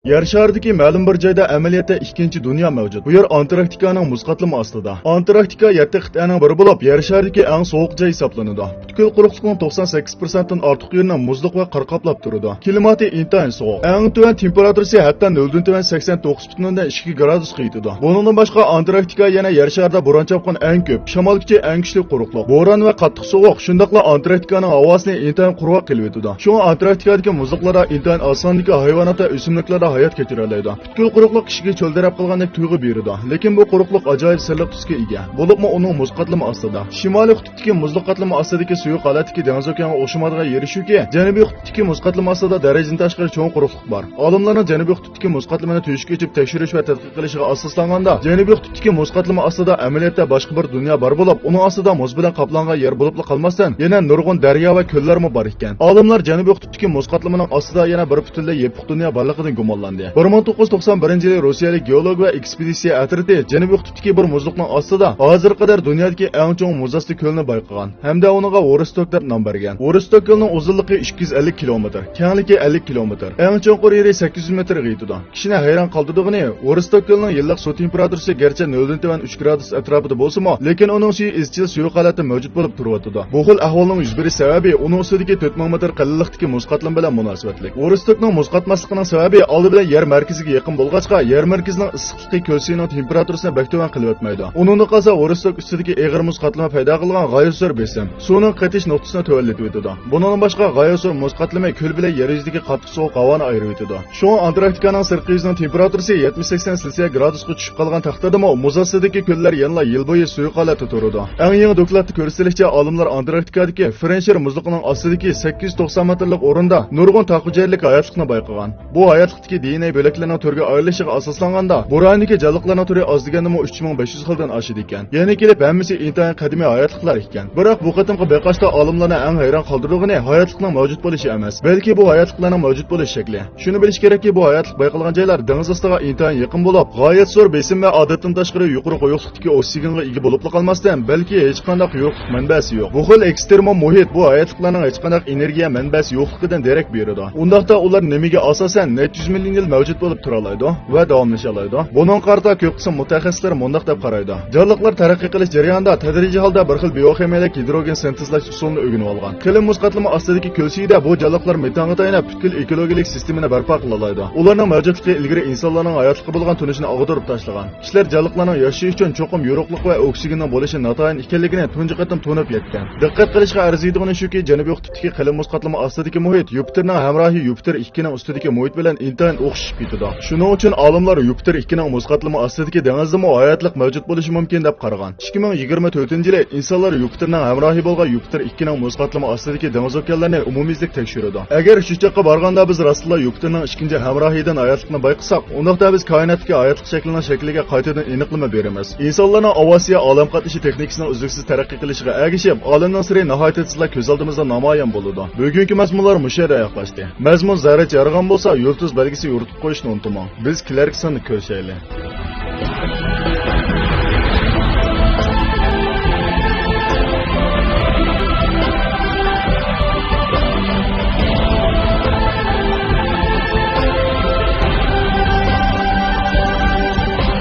Yer şaridagi ma'lum bir joyda amaliyotda ikkinchi dunyo mavjud. Bu yer Antarktikaning muz qatlami ostida. Antarktika 7 qit'aning biri bo'lib, yer sharidagi eng sovuq joy hisoblanadi. Butkul quruqlikning 98% dan ortiq yerini muzliq va qor qoplab turadi. Klimati intayin sovuq. Eng tuvan temperaturasi hatto 0 dan tuvan 89,2 gradusga yetadi. Bundan boshqa Antarktika yana yer sharida bo'ron chopgan eng ko'p, shamol kuchi eng kuchli quruqlik. Bo'ron va qattiq sovuq shundaqla Antarktikaning havosini intayin quruq qilib yetadi. Shunga Antarktikadagi muzliqlarda intayin osondagi hayvonot va o'simliklar hayot kechiradi. Butkul quruqlik kishiga cho'ldirab qolgandek tuyg'u beradi. Lekin bu quruqlik ajoyib sirli tusga ega. Bo'libmi uning muz qatlami ostida. Shimoliy qutbdagi muzliq qatlami ostidagi suyuq holatdagi dengiz okeanga o'xshamaydigan yeri shuki, janubiy qutbdagi muz qatlami ostida darajadan tashqari cho'ng quruqlik bor. Olimlarning janubiy qutbdagi muz qatlamini tuyishga yechib tekshirish va tadqiq qilishiga asoslanganda, janubiy qutbdagi muz qatlami ostida amaliyotda boshqa bir dunyo bor bo'lib, uning ostida muz bilan qoplangan yer bo'lib qolmasdan, yana nurg'un daryo va ko'llarmi bor ekan. Olimlar janubiy qutbdagi muz qatlamining ostida yana bir butunlay yepiq dunyo borligidan gumonlandi. 1991 yili Rossiyalik geolog va ekspeditsiya atriti janubiy qutbdagi bir muzliqning ostida hozir qadar dunyodagi eng cho'ng muzasli ko'lni bayqagan hamda uniga Vostok deb nom bergan. Vostok ko'lining uzunligi 250 kilometr, kengligi 50 kilometr, eng cho'nqur yeri 800 metrga yetadi. Kishini hayron qoldirdig'ini, Vostok ko'lining yillik suv temperaturasi garchi 0 dan 3 gradus atrofida bo'lsa-mu, lekin uning suvi izchil suyuq holatda mavjud bo'lib turibdi. Bu xil ahvolning yuz berish sababi uning ustidagi 4000 metr qalinlikdagi muz qatlami bilan munosabatli. Vostokning muz qatmasligining sababi oldi bilan yer markaziga yaqin bo'lg'achqa, yer markazining issiqligi ko'l suvining temperaturasini baktovan qilib o'tmaydi. Uningni qalsa Vostok ustidagi eg'ir muz qatlami paydo qilgan g'oyosur besim suvning qatish nuqtasini tuvallatib o'tadi. Bundan boshqa g'oyosur muz qatlami ko'l bilan yer yuzidagi qattiq sovuq havoni ayirib o'tadi. Shu Antarktikaning sirtqi yuzining temperaturasi 70-80 selsiya gradusga tushib qolgan taqdirdami, muz ostidagi ko'llar yana yil bo'yi suyuq holatda turadi. Eng yangi dokladda ko'rsatilishicha, olimlar Antarktikadagi Frencher muzliqining ostidagi 890 metrlik o'rinda nurg'un taqujaylik hayotlikni bayqagan. Bu hayotlikdagi DNA bo'laklarning turga ayrilishiga asoslanganda, bu rayondagi jonliqlarning turi oz degandimi 3500 xildan oshadi ekan. Ya'ni kelib hammasi intayin qadimiy hayotliklar ekan. Biroq bu qatimqi bayqashda olimlarni eng hayron qoldirdig'ini hayotlikning mavjud bo'lishi emas, balki bu hayotliklarning mavjud bo'lish shakli. Shuni bilish kerakki, bu hayotlik bayqalgan joylar dengiz ostiga intayin yaqin bo'lib, g'oyat zo'r besim va odatdan tashqari yuqori quyuqlikdagi oksigenga ega bo'lib qolmasdan, balki hech qanday quyuqlik manbasi yo'q. Bu xil ekstremal muhit bu hayotliklarning hech qanday energiya manbasi yo'qligidan darak beradi. Undaqda ular nimaga asosan 400 million yil mavjud bo'lib tura oladi va davomlasha oladi. Buning qarta ko'p qism mutaxassislar mundaq deb qaraydi. Jonliqlar taraqqiy qilish jarayonida tadrijiy holda bir xil bioximiyalik hidrogen sintezlash usulini o'rganib olgan. Qilim muz qatlami ostidagi ko'lsida bu jonliqlar metanga tayanib butkul ekologik sistemani barpo qila oladi. Ularning mavjudligi ilgari insonlarning hayotligiga bo'lgan tunishini og'dirib tashlagan. Kishilar jonliqlarning yashash uchun cho'qim yo'riqlik va oksigenning bo'lishi notayin ekanligini tunji qatim tunib yetgan. Diqqat qilishga arziydigani shuki, janubiy qutbdagi qilim muz qatlami ostidagi muhit Yupiterning hamrohi Yupiter 2 ning ustidagi muhit bilan intayin o'xshashib ketadi. Shuning uchun olimlar Yupiter 2 ning muz qatlami ostidagi dengizda hayotlik mavjud bo'lishi mumkin deb qaragan. 2024-yili insonlar Yupiterning hamrohi bo'lgan Yupiter 2 ning muz qatlami ostidagi dengiz okeanlarini umumiylik tekshirdi. Agar shu joyga borganda biz Rasululloh Yupiterning ikkinchi hamrohidan hayotlikni bayqasak, undaqda biz koinotdagi hayotlik shakliga qaytadan aniqlama beramiz. Insonlarning avosiya olam qatnashi texnikasining uzluksiz taraqqiy qilishiga ergishib, olamning siri nihoyatda tezla ko'z oldimizda namoyon bo'ladi. Bugungi mazmunlar mushara yaqlashdi. Mazmun zarracha yarg'an bo'lsa, yulduz belgisi yoritib qo'yishni unutmang. Biz kelarki sonni ko'rishaylik.